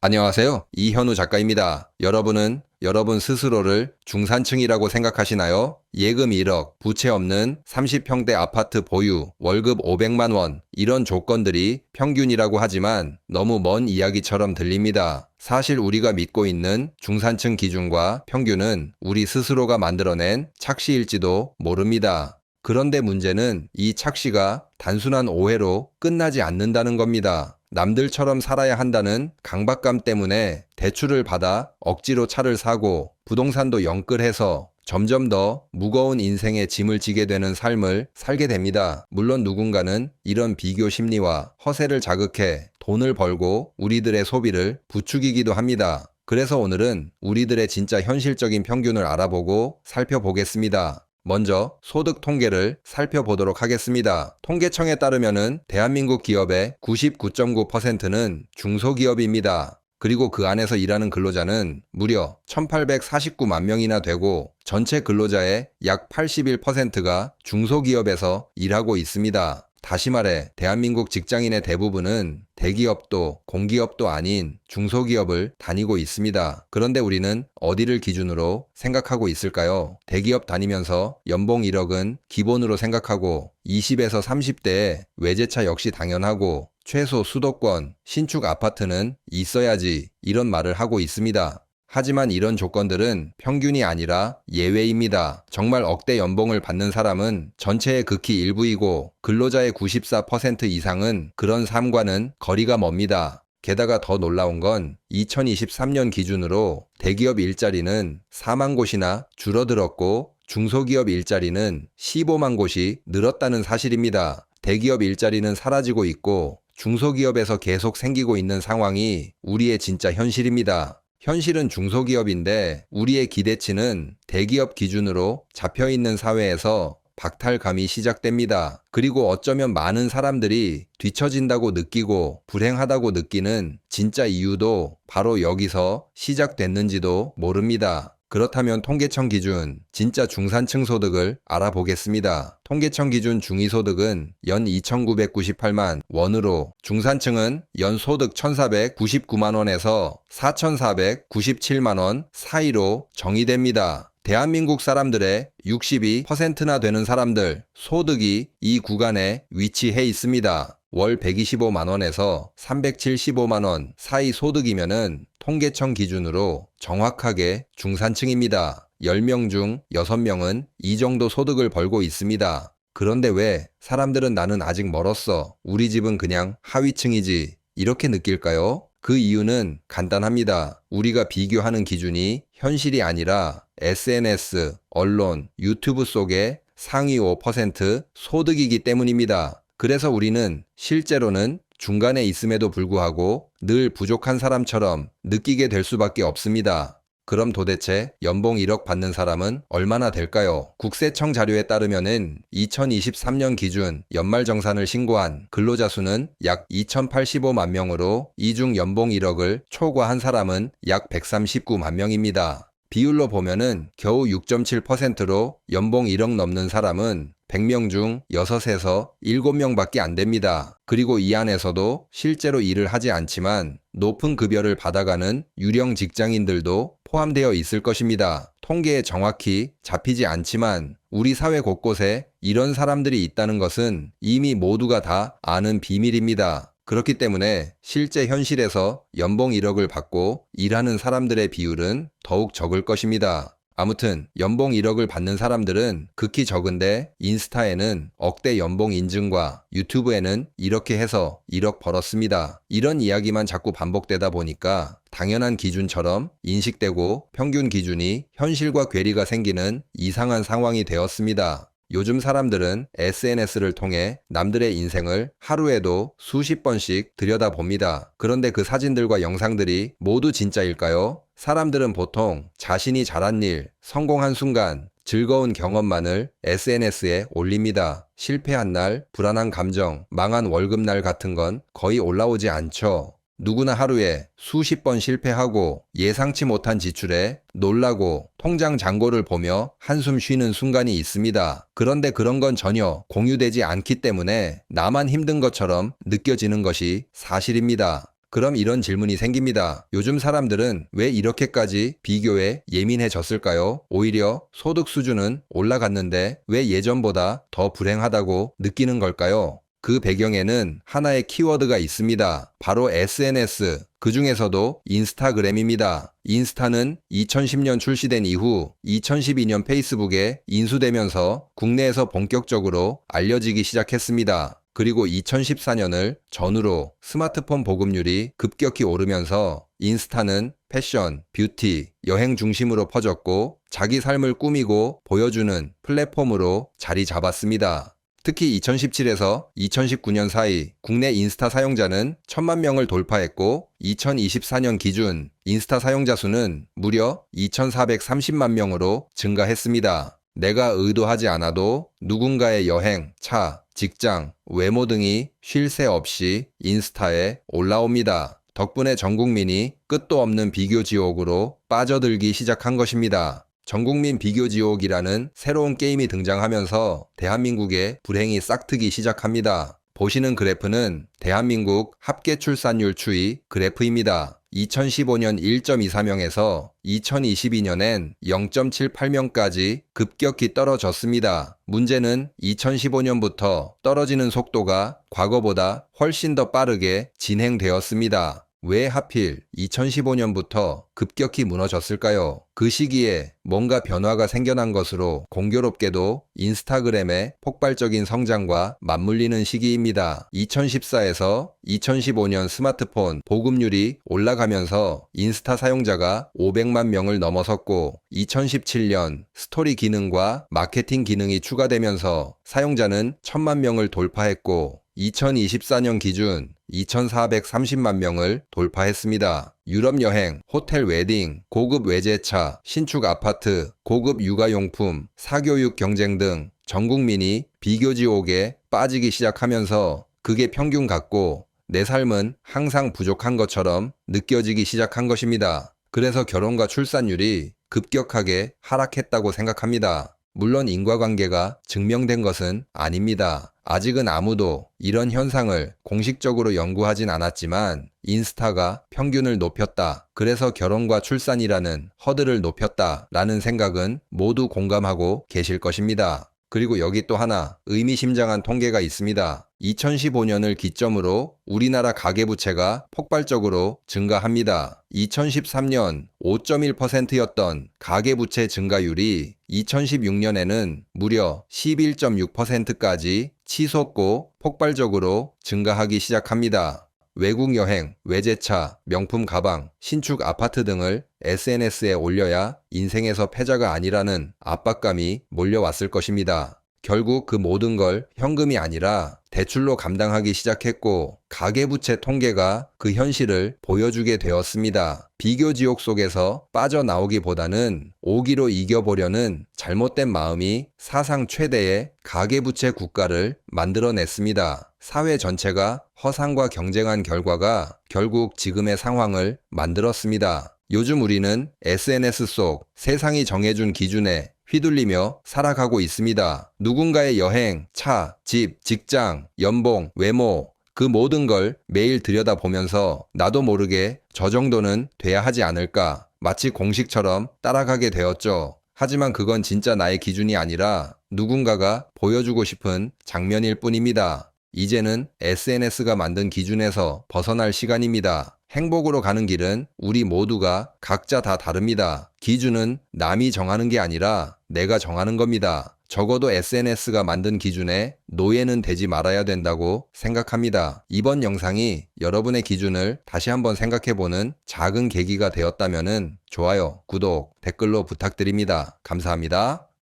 안녕하세요. 이현우 작가입니다. 여러분은 여러분 스스로를 중산층이라고 생각하시나요? 예금 1억, 부채 없는 30평대 아파트 보유, 월급 500만 원, 이런 조건들이 평균이라고 하지만 너무 먼 이야기처럼 들립니다. 사실 우리가 믿고 있는 중산층 기준과 평균은 우리 스스로가 만들어낸 착시일지도 모릅니다. 그런데 문제는 이 착시가 단순한 오해로 끝나지 않는다는 겁니다. 남들처럼 살아야 한다는 강박감 때문에 대출을 받아 억지로 차를 사고 부동산도 영끌해서 점점 더 무거운 인생의 짐을 지게 되는 삶을 살게 됩니다. 물론 누군가는 이런 비교 심리와 허세를 자극해 돈을 벌고 우리들의 소비를 부추기기도 합니다. 그래서 오늘은 우리들의 진짜 현실적인 평균을 알아보고 살펴보겠습니다. 먼저 소득 통계를 살펴보도록 하겠습니다. 통계청에 따르면은 대한민국 기업의 99.9%는 중소기업입니다. 그리고 그 안에서 일하는 근로자는 무려 1849만 명이나 되고 전체 근로자의 약 81%가 중소기업에서 일하고 있습니다. 다시 말해 대한민국 직장인의 대부분은 대기업도 공기업도 아닌 중소기업을 다니고 있습니다. 그런데 우리는 어디를 기준으로 생각하고 있을까요? 대기업 다니면서 연봉 1억은 기본으로 생각하고 20에서 30대에 외제차 역시 당연하고 최소 수도권, 신축 아파트는 있어야지 이런 말을 하고 있습니다. 하지만 이런 조건들은 평균이 아니라 예외입니다. 정말 억대 연봉을 받는 사람은 전체의 극히 일부이고 근로자의 94% 이상은 그런 삶과는 거리가 멉니다. 게다가 더 놀라운 건 2023년 기준으로 대기업 일자리는 4만 곳이나 줄어들었고 중소기업 일자리는 15만 곳이 늘었다는 사실입니다. 대기업 일자리는 사라지고 있고 중소기업에서 계속 생기고 있는 상황이 우리의 진짜 현실입니다. 현실은 중소기업인데 우리의 기대치는 대기업 기준으로 잡혀있는 사회에서 박탈감이 시작됩니다. 그리고 어쩌면 많은 사람들이 뒤처진다고 느끼고 불행하다고 느끼는 진짜 이유도 바로 여기서 시작됐는지도 모릅니다. 그렇다면 통계청 기준 진짜 중산층 소득을 알아보겠습니다. 통계청 기준 중위소득은 연 2,998만 원으로 중산층은 연 소득 1,499만 원에서 4,497만 원 사이로 정의됩니다. 대한민국 사람들의 62%나 되는 사람들 소득이 이 구간에 위치해 있습니다. 월 125만 원에서 375만 원 사이 소득이면은 통계청 기준으로 정확하게 중산층입니다. 10명 중 6명은 이 정도 소득을 벌고 있습니다. 그런데 왜 사람들은 나는 아직 멀었어. 우리 집은 그냥 하위층이지. 이렇게 느낄까요? 그 이유는 간단합니다. 우리가 비교하는 기준이 현실이 아니라 SNS, 언론, 유튜브 속의 상위 5% 소득이기 때문입니다. 그래서 우리는 실제로는 중간에 있음에도 불구하고 늘 부족한 사람처럼 느끼게 될 수밖에 없습니다. 그럼 도대체 연봉 1억 받는 사람은 얼마나 될까요? 국세청 자료에 따르면은 2023년 기준 연말정산을 신고한 근로자 수는 약 2,085만 명으로 이 중 연봉 1억을 초과한 사람은 약 139만 명입니다. 비율로 보면은 겨우 6.7%로 연봉 1억 넘는 사람은 100명 중 6에서 7명밖에 안 됩니다. 그리고 이 안에서도 실제로 일을 하지 않지만 높은 급여를 받아가는 유령 직장인들도 포함되어 있을 것입니다. 통계에 정확히 잡히지 않지만 우리 사회 곳곳에 이런 사람들이 있다는 것은 이미 모두가 다 아는 비밀입니다. 그렇기 때문에 실제 현실에서 연봉 1억을 받고 일하는 사람들의 비율은 더욱 적을 것입니다. 아무튼 연봉 1억을 받는 사람들은 극히 적은데 인스타에는 억대 연봉 인증과 유튜브에는 이렇게 해서 1억 벌었습니다. 이런 이야기만 자꾸 반복되다 보니까 당연한 기준처럼 인식되고 평균 기준이 현실과 괴리가 생기는 이상한 상황이 되었습니다. 요즘 사람들은 SNS를 통해 남들의 인생을 하루에도 수십 번씩 들여다봅니다. 그런데 그 사진들과 영상들이 모두 진짜일까요? 사람들은 보통 자신이 잘한 일, 성공한 순간, 즐거운 경험만을 SNS에 올립니다. 실패한 날, 불안한 감정, 망한 월급날 같은 건 거의 올라오지 않죠. 누구나 하루에 수십 번 실패하고 예상치 못한 지출에 놀라고 통장 잔고를 보며 한숨 쉬는 순간이 있습니다. 그런데 그런 건 전혀 공유되지 않기 때문에 나만 힘든 것처럼 느껴지는 것이 사실입니다. 그럼 이런 질문이 생깁니다. 요즘 사람들은 왜 이렇게까지 비교에 예민해졌을까요? 오히려 소득 수준은 올라갔는데 왜 예전보다 더 불행하다고 느끼는 걸까요? 그 배경에는 하나의 키워드가 있습니다. 바로 SNS, 그 중에서도 인스타그램입니다. 인스타는 2010년 출시된 이후 2012년 페이스북에 인수되면서 국내에서 본격적으로 알려지기 시작했습니다. 그리고 2014년을 전후로 스마트폰 보급률이 급격히 오르면서 인스타는 패션, 뷰티, 여행 중심으로 퍼졌고 자기 삶을 꾸미고 보여주는 플랫폼으로 자리 잡았습니다. 특히 2017에서 2019년 사이 국내 인스타 사용자는 1000만 명을 돌파했고 2024년 기준 인스타 사용자 수는 무려 2430만 명으로 증가했습니다. 내가 의도하지 않아도 누군가의 여행, 차, 직장, 외모 등이 쉴 새 없이 인스타에 올라옵니다. 덕분에 전 국민이 끝도 없는 비교 지옥으로 빠져들기 시작한 것입니다. 전국민 비교 지옥이라는 새로운 게임이 등장하면서 대한민국의 불행이 싹트기 시작합니다. 보시는 그래프는 대한민국 합계 출산율 추이 그래프입니다. 2015년 1.24명에서 2022년엔 0.78명까지 급격히 떨어졌습니다. 문제는 2015년부터 떨어지는 속도가 과거보다 훨씬 더 빠르게 진행되었습니다. 왜 하필 2015년부터 급격히 무너졌을까요? 그 시기에 뭔가 변화가 생겨난 것으로 공교롭게도 인스타그램의 폭발적인 성장과 맞물리는 시기입니다. 2014에서 2015년 스마트폰 보급률이 올라가면서 인스타 사용자가 500만 명을 넘어섰고 2017년 스토리 기능과 마케팅 기능이 추가되면서 사용자는 1000만 명을 돌파했고 2024년 기준 2430만 명을 돌파했습니다. 유럽 여행, 호텔 웨딩, 고급 외제차, 신축 아파트, 고급 육아용품, 사교육 경쟁 등 전 국민이 비교 지옥에 빠지기 시작하면서 그게 평균 같고 내 삶은 항상 부족한 것처럼 느껴지기 시작한 것입니다. 그래서 결혼과 출산율이 급격하게 하락했다고 생각합니다. 물론 인과관계가 증명된 것은 아닙니다. 아직은 아무도 이런 현상을 공식적으로 연구하진 않았지만 인스타가 평균을 높였다. 그래서 결혼과 출산이라는 허들을 높였다. 라는 생각은 모두 공감하고 계실 것입니다. 그리고 여기 또 하나 의미심장한 통계가 있습니다. 2015년을 기점으로 우리나라 가계부채가 폭발적으로 증가합니다. 2013년 5.1%였던 가계부채 증가율이 2016년에는 무려 11.6%까지 치솟고 폭발적으로 증가하기 시작합니다. 외국 여행, 외제차, 명품 가방, 신축 아파트 등을 SNS에 올려야 인생에서 패자가 아니라는 압박감이 몰려왔을 것입니다. 결국 그 모든 걸 현금이 아니라 대출로 감당하기 시작했고 가계부채 통계가 그 현실을 보여주게 되었습니다. 비교 지옥 속에서 빠져나오기보다는 오기로 이겨보려는 잘못된 마음이 사상 최대의 가계부채 국가를 만들어냈습니다. 사회 전체가 허상과 경쟁한 결과가 결국 지금의 상황을 만들었습니다. 요즘 우리는 SNS 속 세상이 정해준 기준에 휘둘리며 살아가고 있습니다. 누군가의 여행, 차, 집, 직장, 연봉, 외모, 그 모든 걸 매일 들여다보면서 나도 모르게 저 정도는 돼야 하지 않을까 마치 공식처럼 따라가게 되었죠. 하지만 그건 진짜 나의 기준이 아니라 누군가가 보여주고 싶은 장면일 뿐입니다. 이제는 SNS가 만든 기준에서 벗어날 시간입니다. 행복으로 가는 길은 우리 모두가 각자 다 다릅니다. 기준은 남이 정하는 게 아니라 내가 정하는 겁니다. 적어도 SNS가 만든 기준에 노예는 되지 말아야 된다고 생각합니다. 이번 영상이 여러분의 기준을 다시 한번 생각해보는 작은 계기가 되었다면 좋아요, 구독, 댓글로 부탁드립니다. 감사합니다.